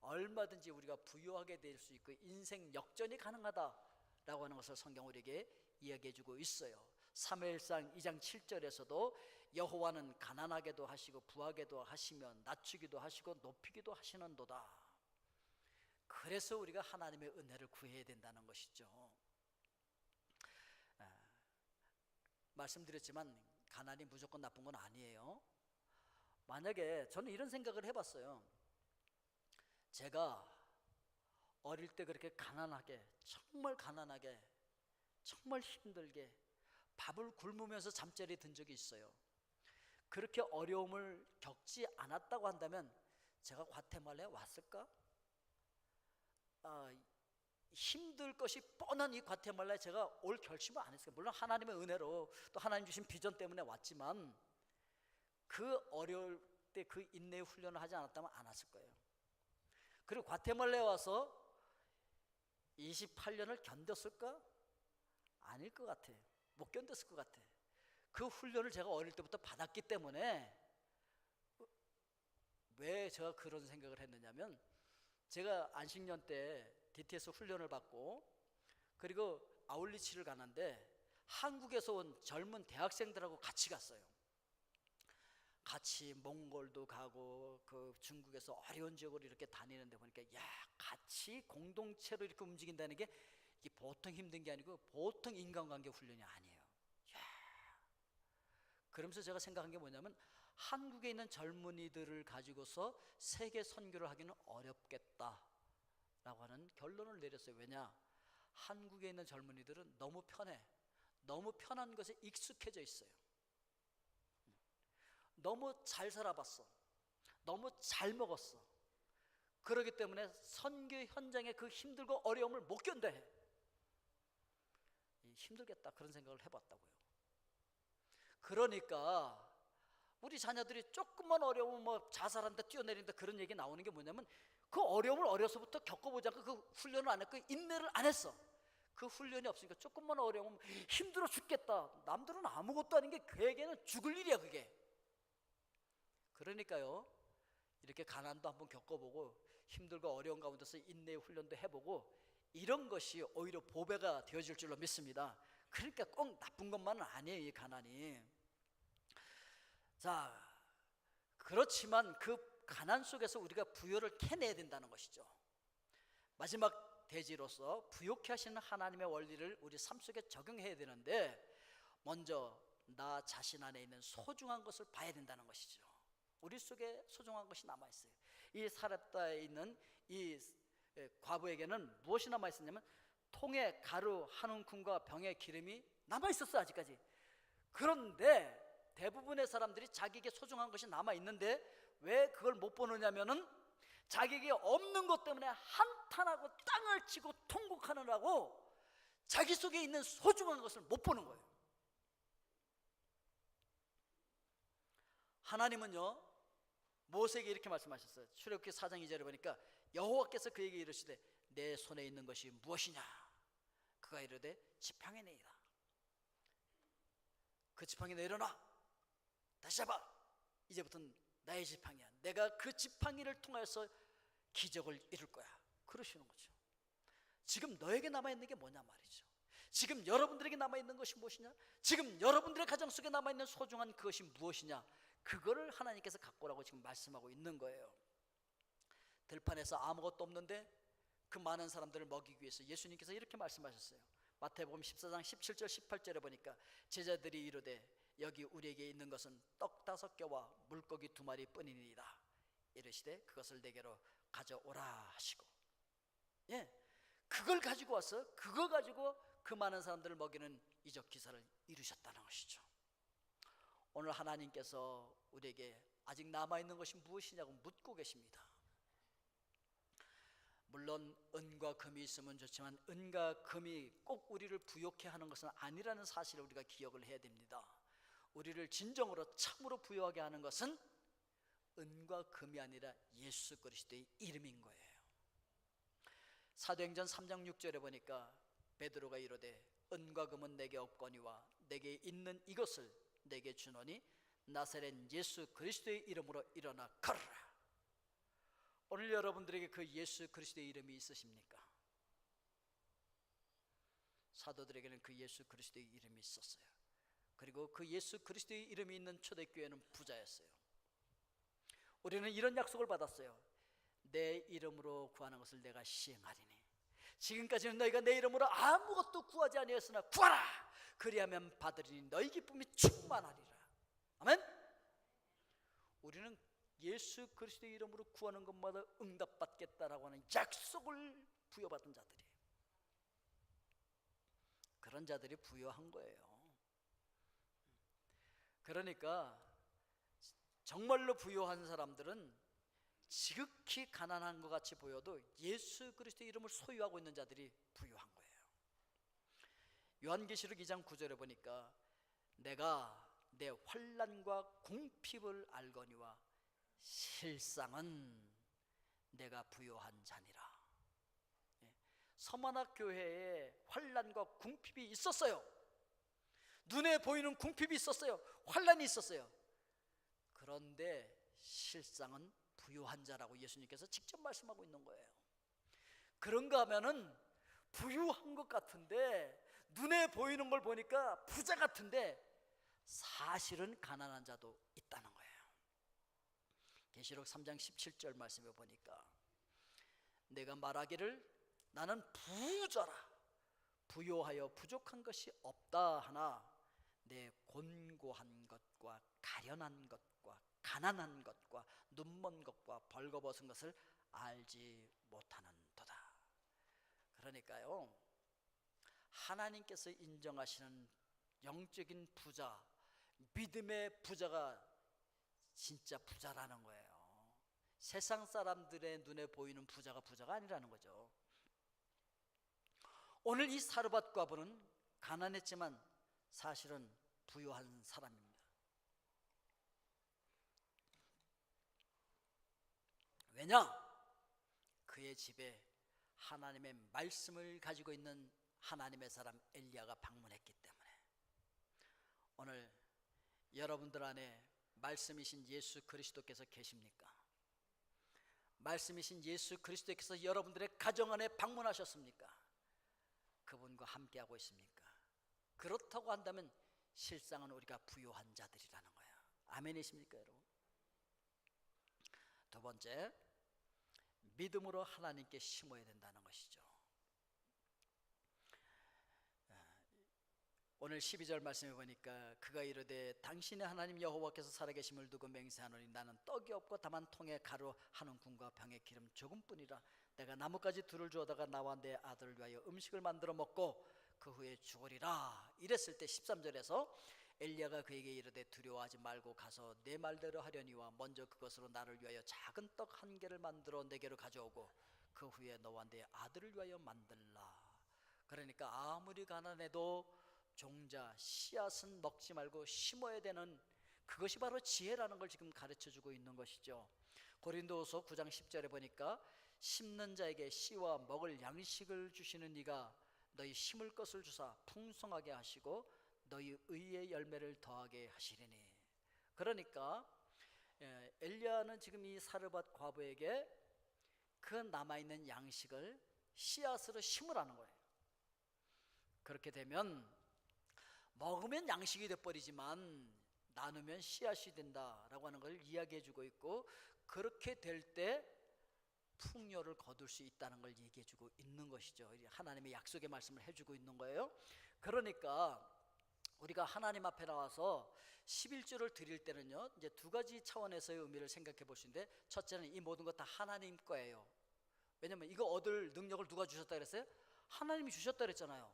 [SPEAKER 1] 얼마든지 우리가 부유하게 될 수 있고 인생 역전이 가능하다라고 하는 것을 성경 우리에게 이야기해 주고 있어요. 사무엘상 2장 7절에서도 여호와는 가난하게도 하시고 부하게도 하시며 낮추기도 하시고 높이기도 하시는도다. 그래서 우리가 하나님의 은혜를 구해야 된다는 것이죠. 말씀드렸지만 가난이 무조건 나쁜 건 아니에요. 만약에 저는 이런 생각을 해봤어요. 제가 어릴 때 그렇게 가난하게, 정말 가난하게, 정말 힘들게 밥을 굶으면서 잠자리에 든 적이 있어요. 그렇게 어려움을 겪지 않았다고 한다면 제가 과테말라에 왔을까? 힘들 것이 뻔한 이 과테말라에 제가 올 결심을 안 했어요. 물론 하나님의 은혜로 또 하나님 주신 비전 때문에 왔지만 그 어려울 때 그 인내의 훈련을 하지 않았다면 안 왔을 거예요. 그리고 과테말라에 와서 28년을 견뎠을까? 아닐 것 같아요. 못 견뎠을 것 같아. 그 훈련을 제가 어릴 때부터 받았기 때문에. 왜 제가 그런 생각을 했느냐면, 제가 안식년 때 DTS 훈련을 받고 그리고 아울리치를 가는데 한국에서 온 젊은 대학생들하고 같이 갔어요. 같이 몽골도 가고 그 중국에서 어려운 지역으로 이렇게 다니는데 보니까, 야, 같이 공동체로 이렇게 움직인다는 게 이게 보통 힘든 게 아니고 보통 인간관계 훈련이 아니에요. 야, 그러면서 제가 생각한 게 뭐냐면, 한국에 있는 젊은이들을 가지고서 세계 선교를 하기는 어렵겠다라고 하는 결론을 내렸어요. 왜냐? 한국에 있는 젊은이들은 너무 편해. 너무 편한 것에 익숙해져 있어요. 너무 잘 살아봤어. 너무 잘 먹었어. 그렇기 때문에 선교 현장의 그 힘들고 어려움을 못 견뎌 해. 힘들겠다 그런 생각을 해봤다고요. 그러니까 우리 자녀들이 조금만 어려우면 뭐 자살한다 뛰어내린다 그런 얘기 나오는 게 뭐냐면, 그 어려움을 어려서부터 겪어보지 않고 그 훈련을 안 했고 인내를 안 했어. 그 훈련이 없으니까 조금만 어려우면 힘들어 죽겠다. 남들은 아무것도 아닌 게 그에게는 죽을 일이야 그게. 그러니까요, 이렇게 가난도 한번 겪어보고 힘들고 어려운 가운데서 인내의 훈련도 해보고, 이런 것이 오히려 보배가 되어질 줄로 믿습니다. 그러니까 꼭 나쁜 것만은 아니에요, 이 가난이. 자, 그렇지만 그 가난 속에서 우리가 부요를 캐내야 된다는 것이죠. 마지막 대지로서 부요케 하시는 하나님의 원리를 우리 삶 속에 적용해야 되는데, 먼저 나 자신 안에 있는 소중한 것을 봐야 된다는 것이죠. 우리 속에 소중한 것이 남아있어요. 이 사렙다에 있는 이 과부에게는 무엇이 남아있었냐면, 통에 가루 한 움큼과 병에 기름이 남아있었어요, 아직까지. 그런데 대부분의 사람들이 자기에게 소중한 것이 남아있는데 왜 그걸 못 보느냐면은, 자기에게 없는 것 때문에 한탄하고 땅을 치고 통곡하느라고 자기 속에 있는 소중한 것을 못 보는 거예요. 하나님은요, 모세에게 이렇게 말씀하셨어요. 출애굽기 4장 2절에 보니까 여호와께서 그에게 이르시되 내 손에 있는 것이 무엇이냐? 그가 이르되 지팡이니이다. 그 지팡이 일어나 다시 잡아. 이제부터는 나의 지팡이야. 내가 그 지팡이를 통해서 기적을 이룰 거야. 그러시는 거죠. 지금 너에게 남아있는 게 뭐냐 말이죠. 지금 여러분들에게 남아있는 것이 무엇이냐? 지금 여러분들의 가정 속에 남아있는 소중한 그것이 무엇이냐? 그거를 하나님께서 갖고 오라고 지금 말씀하고 있는 거예요. 들판에서 아무것도 없는데 그 많은 사람들을 먹이기 위해서 예수님께서 이렇게 말씀하셨어요. 마태복음 14장 17절 18절에 보니까 제자들이 이르되 여기 우리에게 있는 것은 떡 5개와 물고기 2마리 뿐이니이다. 이르시되 그것을 내게로 가져오라 하시고, 예, 그걸 가지고 와서 그거 가지고 그 많은 사람들을 먹이는 이적 기사를 이루셨다는 것이죠. 오늘 하나님께서 우리에게 아직 남아있는 것이 무엇이냐고 묻고 계십니다. 물론 은과 금이 있으면 좋지만 은과 금이 꼭 우리를 부요케 하는 것은 아니라는 사실을 우리가 기억을 해야 됩니다. 우리를 진정으로 참으로 부요하게 하는 것은 은과 금이 아니라 예수 그리스도의 이름인 거예요. 사도행전 3장 6절에 보니까 베드로가 이르되 은과 금은 내게 없거니와 내게 있는 이것을 내게 주노니 나사렛 예수 그리스도의 이름으로 일어나 걸어라. 오늘 여러분들에게 그 예수 그리스도의 이름이 있으십니까? 사도들에게는 그 예수 그리스도의 이름이 있었어요. 그리고 그 예수 그리스도의 이름이 있는 초대교회는 부자였어요. 우리는 이런 약속을 받았어요. 내 이름으로 구하는 것을 내가 시행하리니 지금까지는 너희가 내 이름으로 아무것도 구하지 아니하였으나 구하라. 그리하면 받으리니 너희 기쁨이 충만하리라. 아멘. 우리는 예수 그리스도의 이름으로 구하는 것마다 응답받겠다라고 하는 약속을 부여받은 자들이에요. 그런 자들이 부여한 거예요. 그러니까 정말로 부여한 사람들은 지극히 가난한 것 같이 보여도 예수 그리스도의 이름을 소유하고 있는 자들이 부유한 거예요. 요한계시록 2장 9절에 보니까 내가 내 환난과 궁핍을 알거니와 실상은 내가 부요한 자니라. 서만학 교회에 환난과 궁핍이 있었어요. 눈에 보이는 궁핍이 있었어요. 환난이 있었어요. 그런데 실상은 부유한 자라고 예수님께서 직접 말씀하고 있는 거예요. 그런가 하면은 부유한 것 같은데, 눈에 보이는 걸 보니까 부자 같은데 사실은 가난한 자도 있다는 거예요. 계시록 3장 17절 말씀에 보니까 내가 말하기를 나는 부자라, 부요하여 부족한 것이 없다 하나 내 곤고한 것과 가련한 것과 가난한 것과 눈먼 것과 벌거벗은 것을 알지 못하는도다. 그러니까요, 하나님께서 인정하시는 영적인 부자, 믿음의 부자가 진짜 부자라는 거예요. 세상 사람들의 눈에 보이는 부자가 아니라는 거죠. 오늘 이 사르밧 과부는 가난했지만 사실은 부유한 사람입니다. 왜냐? 그의 집에 하나님의 말씀을 가지고 있는 하나님의 사람 엘리야가 방문했기 때문에. 오늘 여러분들 안에 말씀이신 예수 그리스도께서 계십니까? 말씀이신 예수 그리스도께서 여러분들의 가정 안에 방문하셨습니까? 그분과 함께하고 있습니까? 그렇다고 한다면 실상은 우리가 부유한 자들이라는 거예요. 아멘이십니까, 여러분? 두 번째, 믿음으로 하나님께 심어야 된다는 것이죠. 오늘 12절 말씀해 보니까 그가 이르되 당신의 하나님 여호와께서 살아계심을 두고 맹세하노니 나는 떡이 없고 다만 통에 가루 한 움큼과 병에 기름 조금뿐이라. 내가 나뭇가지 둘을 주어다가 나와 내 아들을 위하여 음식을 만들어 먹고 그 후에 죽으리라. 이랬을 때 13절에서 엘리야가 그에게 이르되 두려워하지 말고 가서 내 말대로 하려니와 먼저 그것으로 나를 위하여 작은 떡 한 개를 만들어 내게로 가져오고 그 후에 너와 내 아들을 위하여 만들라. 그러니까 아무리 가난해도 종자, 씨앗은 먹지 말고 심어야 되는, 그것이 바로 지혜라는 걸 지금 가르쳐주고 있는 것이죠. 고린도후서 9장 10절에 보니까 심는 자에게 씨와 먹을 양식을 주시는 이가 너희 심을 것을 주사 풍성하게 하시고 너희 의의 열매를 더하게 하시리니. 그러니까 엘리야는 지금 이 사르밧 과부에게 그 남아있는 양식을 씨앗으로 심으라는 거예요. 그렇게 되면 먹으면 양식이 돼버리지만 나누면 씨앗이 된다라고 하는 걸 이야기해 주고 있고, 그렇게 될 때 풍요를 거둘 수 있다는 걸 얘기해 주고 있는 것이죠. 하나님의 약속의 말씀을 해주고 있는 거예요. 그러니까 우리가 하나님 앞에 나와서 11조를 드릴 때는요, 이제 두 가지 차원에서의 의미를 생각해 볼 수 있는데, 첫째는 이 모든 것 다 하나님 거예요. 왜냐면 이거 얻을 능력을 누가 주셨다 그랬어요? 하나님이 주셨다 그랬잖아요.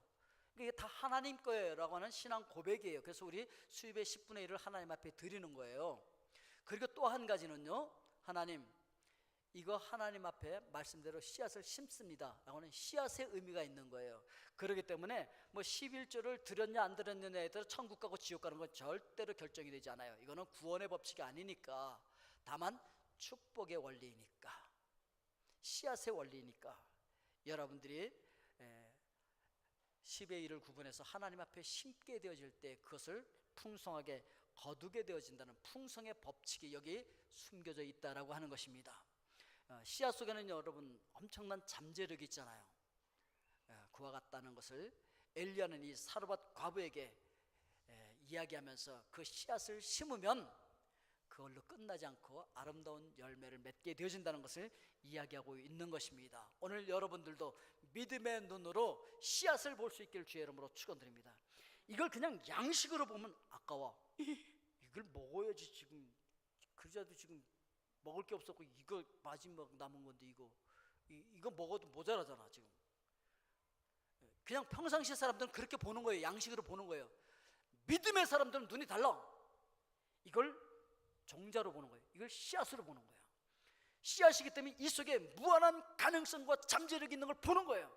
[SPEAKER 1] 이게 다 하나님 거예요 라고 하는 신앙 고백이에요. 그래서 우리 수입의 10분의 1을 하나님 앞에 드리는 거예요. 그리고 또 한 가지는요, 하나님 이거 하나님 앞에 말씀대로 씨앗을 심습니다 라고 하는 씨앗의 의미가 있는 거예요. 그렇기 때문에 뭐 11조를 드렸냐 안 드렸느냐에 따라 천국 가고 지옥 가는 건 절대로 결정이 되지 않아요. 이거는 구원의 법칙이 아니니까, 다만 축복의 원리니까, 씨앗의 원리니까 여러분들이 10의 1을 구분해서 하나님 앞에 심게 되어질 때 그것을 풍성하게 거두게 되어진다는 풍성의 법칙이 여기 숨겨져 있다라고 하는 것입니다. 씨앗 속에는 여러분 엄청난 잠재력이 있잖아요. 그와 같다는 것을 엘리야는 이 사르밧 과부에게 이야기하면서 그 씨앗을 심으면 그걸로 끝나지 않고 아름다운 열매를 맺게 되어진다는 것을 이야기하고 있는 것입니다. 오늘 여러분들도 믿음의 눈으로 씨앗을 볼 수 있기를 주의 이름으로 축원드립니다. 이걸 그냥 양식으로 보면 아까워. 이걸 먹어야지, 지금 그러자도 지금 먹을 게 없었고 이거 마지막 남은 건데 이거 먹어도 모자라잖아. 지금 그냥 평상시 사람들은 그렇게 보는 거예요. 양식으로 보는 거예요. 믿음의 사람들은 눈이 달라. 이걸 종자로 보는 거예요. 이걸 씨앗으로 보는 거예요. 씨앗이기 때문에 이 속에 무한한 가능성과 잠재력이 있는 걸 보는 거예요.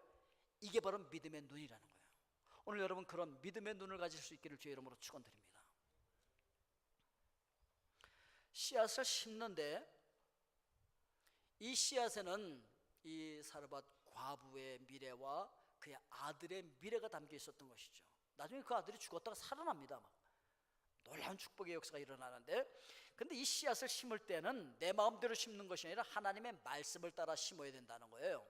[SPEAKER 1] 이게 바로 믿음의 눈이라는 거예요. 오늘 여러분 그런 믿음의 눈을 가질 수 있기를 주의 이름으로 축원드립니다. 씨앗을 심는데 이 씨앗에는 이 사르밧 과부의 미래와 그의 아들의 미래가 담겨 있었던 것이죠. 나중에 그 아들이 죽었다가 살아납니다. 막 놀라운 축복의 역사가 일어나는데, 근데 이 씨앗을 심을 때는 내 마음대로 심는 것이 아니라 하나님의 말씀을 따라 심어야 된다는 거예요.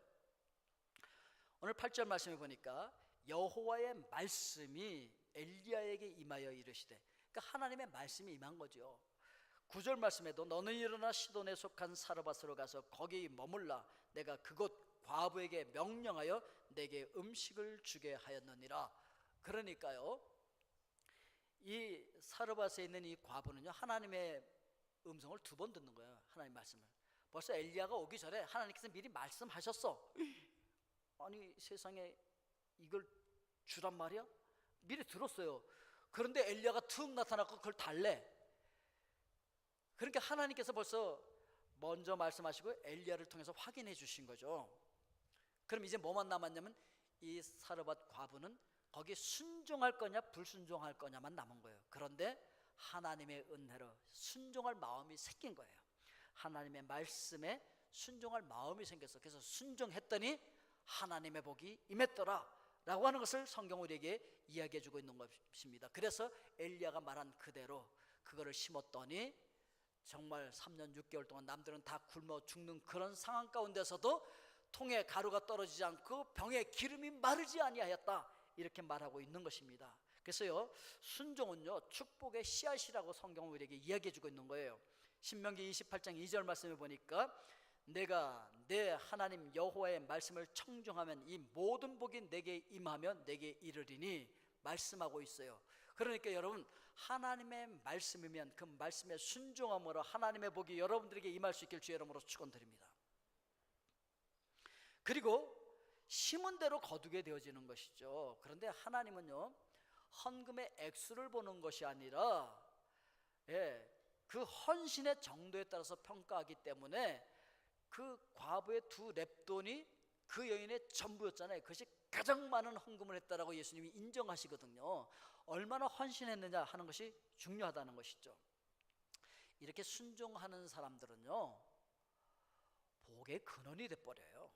[SPEAKER 1] 오늘 8절 말씀해 보니까 여호와의 말씀이 엘리야에게 임하여 이르시되, 그러니까 하나님의 말씀이 임한 거죠. 9절 말씀에도 너는 일어나 시돈에 속한 사르밧으로 가서 거기 머물라. 내가 그곳 과부에게 명령하여 내게 음식을 주게 하였느니라. 그러니까요, 이 사르밧에 있는 이 과부는요, 하나님의 음성을 2번 듣는 거예요. 하나님 말씀을. 벌써 엘리야가 오기 전에 하나님께서 미리 말씀하셨어. 아니 세상에 이걸 주란 말이야? 미리 들었어요. 그런데 엘리야가 툭 나타나고 그걸 달래. 그러니까 하나님께서 벌써 먼저 말씀하시고 엘리야를 통해서 확인해 주신 거죠. 그럼 이제 뭐만 남았냐면 이 사르밧 과부는 거기에 순종할 거냐 불순종할 거냐만 남은 거예요. 그런데 하나님의 은혜로 순종할 마음이 생긴 거예요. 하나님의 말씀에 순종할 마음이 생겼어. 그래서 순종했더니 하나님의 복이 임했더라 라고 하는 것을 성경 우리에게 이야기해 주고 있는 것입니다. 그래서 엘리야가 말한 그대로 그거를 심었더니 정말 3년 6개월 동안 남들은 다 굶어 죽는 그런 상황 가운데서도 통에 가루가 떨어지지 않고 병에 기름이 마르지 아니하였다, 이렇게 말하고 있는 것입니다. 그래서요, 순종은요 축복의 씨앗이라고 성경은 우리에게 이야기해 주고 있는 거예요. 신명기 28장 2절 말씀에 보니까 내가 내 하나님 여호와의 말씀을 청종하면 이 모든 복이 내게 임하면 내게 이르리니 말씀하고 있어요. 그러니까 여러분, 하나님의 말씀이면 그 말씀에 순종함으로 하나님의 복이 여러분들에게 임할 수 있길 주의 이름으로 축원드립니다. 그리고 심은 대로 거두게 되어지는 것이죠. 그런데 하나님은요 헌금의 액수를 보는 것이 아니라 그 헌신의 정도에 따라서 평가하기 때문에 그 과부의 2렙돈이 그 여인의 전부였잖아요. 그것이 가장 많은 헌금을 했다라고 예수님이 인정하시거든요. 얼마나 헌신했느냐 하는 것이 중요하다는 것이죠. 이렇게 순종하는 사람들은요 복의 근원이 돼버려요.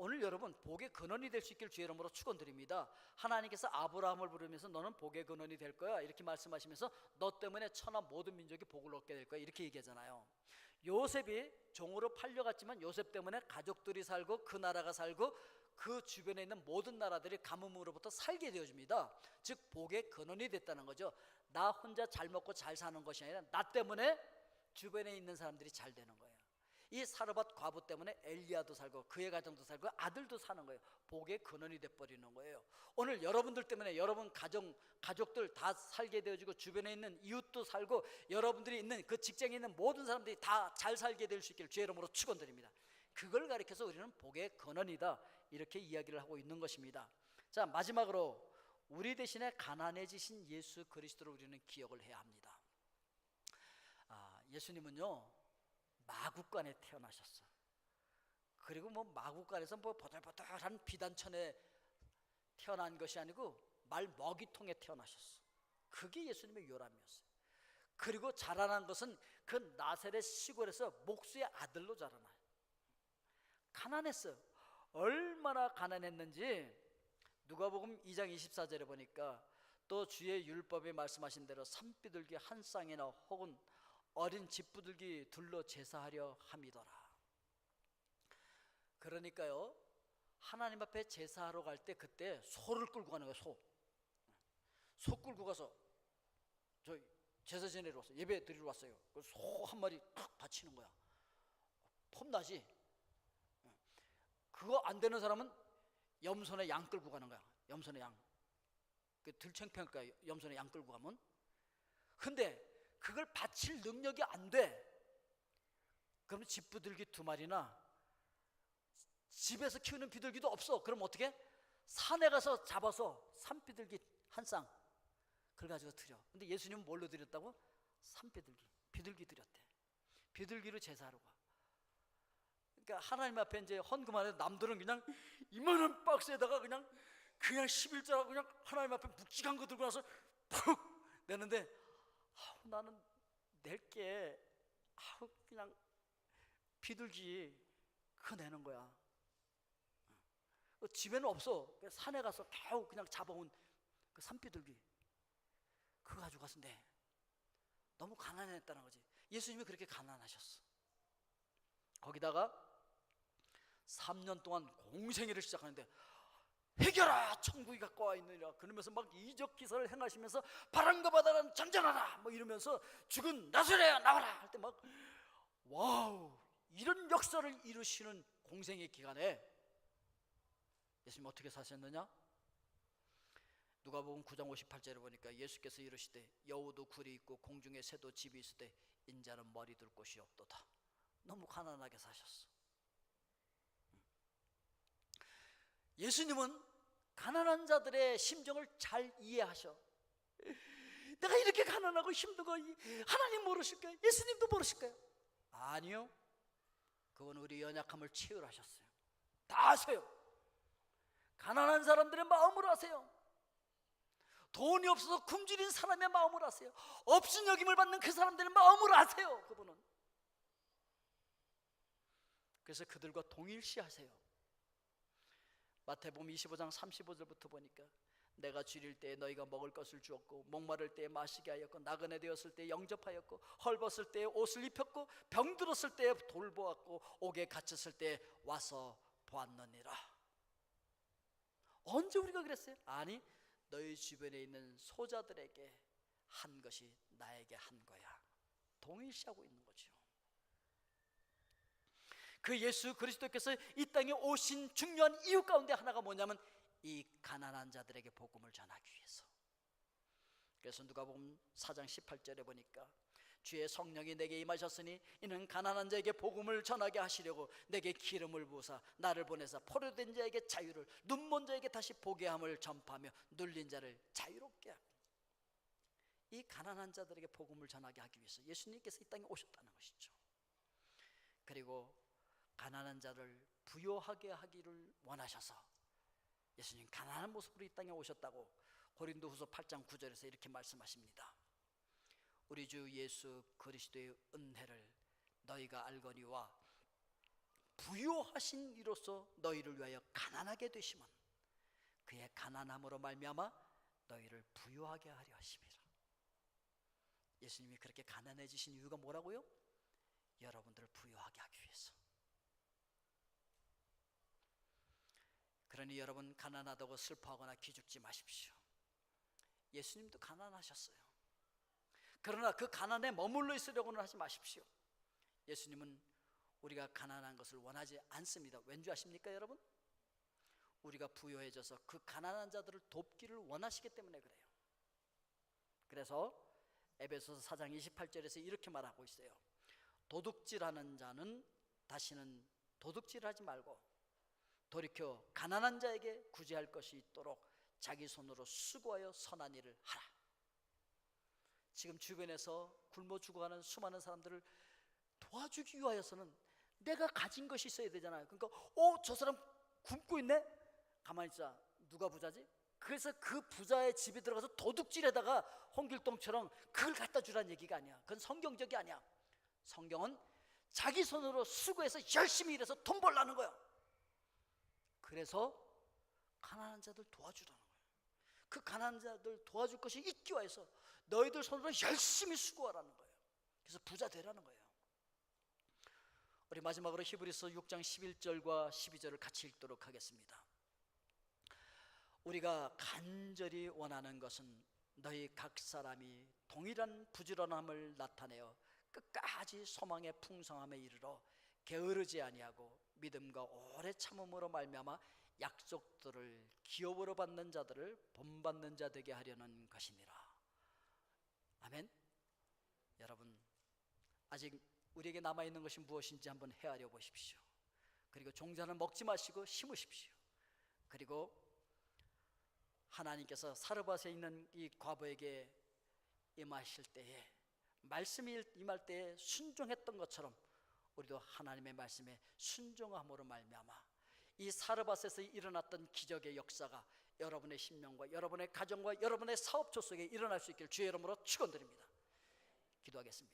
[SPEAKER 1] 오늘 여러분 복의 근원이 될 수 있길 주의 이름으로 축원드립니다. 하나님께서 아브라함을 부르면서 너는 복의 근원이 될 거야 이렇게 말씀하시면서 너 때문에 천하 모든 민족이 복을 얻게 될 거야 이렇게 얘기하잖아요. 요셉이 종으로 팔려갔지만 요셉 때문에 가족들이 살고 그 나라가 살고 그 주변에 있는 모든 나라들이 가뭄으로부터 살게 되어집니다. 즉 복의 근원이 됐다는 거죠. 나 혼자 잘 먹고 잘 사는 것이 아니라 나 때문에 주변에 있는 사람들이 잘 되는 거예요. 이 사르밧 과부 때문에 엘리야도 살고 그의 가정도 살고 아들도 사는 거예요. 복의 근원이 돼버리는 거예요. 오늘 여러분들 때문에 여러분 가족들 다 살게 되어지고 주변에 있는 이웃도 살고 여러분들이 있는 그 직장에 있는 모든 사람들이 다 잘 살게 될 수 있기를 주의 이름으로 축원드립니다. 그걸 가리켜서 우리는 복의 근원이다 이렇게 이야기를 하고 있는 것입니다. 자, 마지막으로 우리 대신에 가난해지신 예수 그리스도를 우리는 기억을 해야 합니다. 예수님은요 마국간에 태어나셨어. 그리고 뭐 마국간에서 뭐 보들보들한 비단천에 태어난 것이 아니고 말 먹이통에 태어나셨어. 그게 예수님의 요람이었어요. 그리고 자라난 것은 그 나사렛 시골에서 목수의 아들로 자라나요. 가난했어요. 얼마나 가난했는지 누가복음 2장 24절에 보니까 또 주의 율법에 말씀하신 대로 산비둘기 한 쌍이나 혹은 어린 집부들기 둘러 제사하려 함이더라. 그러니까요 하나님 앞에 제사하러 갈 때 그때 소를 끌고 가는 거예요. 소 끌고 가서 저 제사 지내러 왔어요. 예배 드리러 왔어요. 소 한 마리 탁 바치는 거야. 폼나지. 그거 안 되는 사람은 염소네 양 끌고 가는 거야. 염소네 양. 그 들창평가 염소네 양 끌고 가면. 근데 그걸 바칠 능력이 안 돼. 그럼 집부들기 2마리나 집에서 키우는 비둘기도 없어. 그럼 어떻게? 산에 가서 잡아서 산비둘기 한 쌍 그걸 가지고 드려. 근데 예수님은 뭘로 드렸다고? 산비둘기, 비둘기 드렸대. 비둘기로 제사하러 가. 그러니까 하나님 앞에 이제 헌금하는 남들은 그냥 이만한 박스에다가 그냥 11자가 그냥 하나님 앞에 묵직한 거 들고 나서 푹 내는데 나는 낼게 그냥 비둘기 그거 내는 거야. 집에는 없어. 산에 가서 겨우 그냥 잡아온 그 산비둘기 그거 가지고 가서 내. 너무 가난했다는 거지. 예수님이 그렇게 가난하셨어. 거기다가 3년 동안 공생애를 시작하는데 해결아 천국이 가까워 있느니라 그러면서 막 이적 기사를 행하시면서 바람과 바다는 잠잠하라 뭐 이러면서 죽은 나사렛아 나와라 할 때 막 와우, 이런 역사를 이루시는 공생의 기간에 예수님 어떻게 사셨느냐? 누가복음 9장 58절에 보니까 예수께서 이르시되 여우도 굴이 있고 공중에 새도 집이 있을 때 인자는 머리 둘 곳이 없도다. 너무 가난하게 사셨어. 예수님은 가난한 자들의 심정을 잘 이해하셔. 내가 이렇게 가난하고 힘든 거 하나님 모르실까요? 예수님도 모르실까요? 아니요. 그건 우리 연약함을 치유하셨어요. 다 아세요. 가난한 사람들의 마음을 아세요. 돈이 없어서 굶주린 사람의 마음을 아세요. 없은 여김을 받는 그 사람들의 마음을 아세요. 그분은. 그래서 그들과 동일시하세요. 마태복음 25장 35절부터 보니까 내가 줄일 때에 너희가 먹을 것을 주었고 목마를 때에 마시게 하였고 나그네 되었을 때에 영접하였고 헐벗을 때에 옷을 입혔고 병들었을 때에 돌보았고 옥에 갇혔을 때에 와서 보았느니라. 언제 우리가 그랬어요? 아니, 너희 주변에 있는 소자들에게 한 것이 나에게 한 거야. 동일시하고 있는 거죠. 그 예수 그리스도께서 이 땅에 오신 중요한 이유 가운데 하나가 뭐냐면 이 가난한 자들에게 복음을 전하기 위해서. 그래서 누가복음 4장 18절에 보니까 주의 성령이 내게 임하셨으니 이는 가난한 자에게 복음을 전하게 하시려고 내게 기름을 부으사 나를 보내사 포로된 자에게 자유를, 눈먼 자에게 다시 보게 함을 전파하며 눌린 자를 자유롭게 하고. 이 가난한 자들에게 복음을 전하게 하기 위해서 예수님께서 이 땅에 오셨다는 것이죠. 그리고 가난한 자를 부요하게 하기를 원하셔서 예수님 가난한 모습으로 이 땅에 오셨다고 고린도후서 8장 9절에서 이렇게 말씀하십니다. 우리 주 예수 그리스도의 은혜를 너희가 알거니와 부요하신 이로써 너희를 위하여 가난하게 되심은 그의 가난함으로 말미암아 너희를 부요하게 하려 하심이라. 예수님이 그렇게 가난해지신 이유가 뭐라고요? 여러분들을 부요하게 하기 위해서. 그러니 여러분 가난하다고 슬퍼하거나 기죽지 마십시오. 예수님도 가난하셨어요. 그러나 그 가난에 머물러 있으려고는 하지 마십시오. 예수님은 우리가 가난한 것을 원하지 않습니다. 왠지 아십니까 여러분? 우리가 부요해져서 그 가난한 자들을 돕기를 원하시기 때문에 그래요. 그래서 에베소서 4장 28절에서 이렇게 말하고 있어요. 도둑질하는 자는 다시는 도둑질하지 말고 돌이켜 가난한 자에게 구제할 것이 있도록 자기 손으로 수고하여 선한 일을 하라. 지금 주변에서 굶어 죽어가는 수많은 사람들을 도와주기 위하여서는 내가 가진 것이 있어야 되잖아요. 그러니까 저 사람 굶고 있네? 가만히 있자. 누가 부자지? 그래서 그 부자의 집에 들어가서 도둑질에다가 홍길동처럼 그걸 갖다 주라는 얘기가 아니야. 그건 성경적이 아니야. 성경은 자기 손으로 수고해서 열심히 일해서 돈 벌라는 거야. 그래서 가난한 자들 도와주라는 거예요. 그 가난한 자들 도와줄 것이 있기 위해서 너희들 손으로 열심히 수고하라는 거예요. 그래서 부자 되라는 거예요. 우리 마지막으로 히브리서 6장 11절과 12절을 같이 읽도록 하겠습니다. 우리가 간절히 원하는 것은 너희 각 사람이 동일한 부지런함을 나타내어 끝까지 소망의 풍성함에 이르러 게으르지 아니하고 믿음과 오래 참음으로 말미암아 약속들을 기업으로 받는 자들을 본받는 자 되게 하려는 것이니라. 아멘. 여러분, 아직 우리에게 남아있는 것이 무엇인지 한번 헤아려 보십시오. 그리고 종자는 먹지 마시고 심으십시오. 그리고 하나님께서 사르밧에 있는 이 과부에게 임하실 때에, 말씀이 임할 때에 순종했던 것처럼 우리도 하나님의 말씀에 순종함으로 말미암아 이 사르밧에서 일어났던 기적의 역사가 여러분의 심령과 여러분의 가정과 여러분의 사업조 속에 일어날 수 있기를 주의 이름으로 축원드립니다. 기도하겠습니다.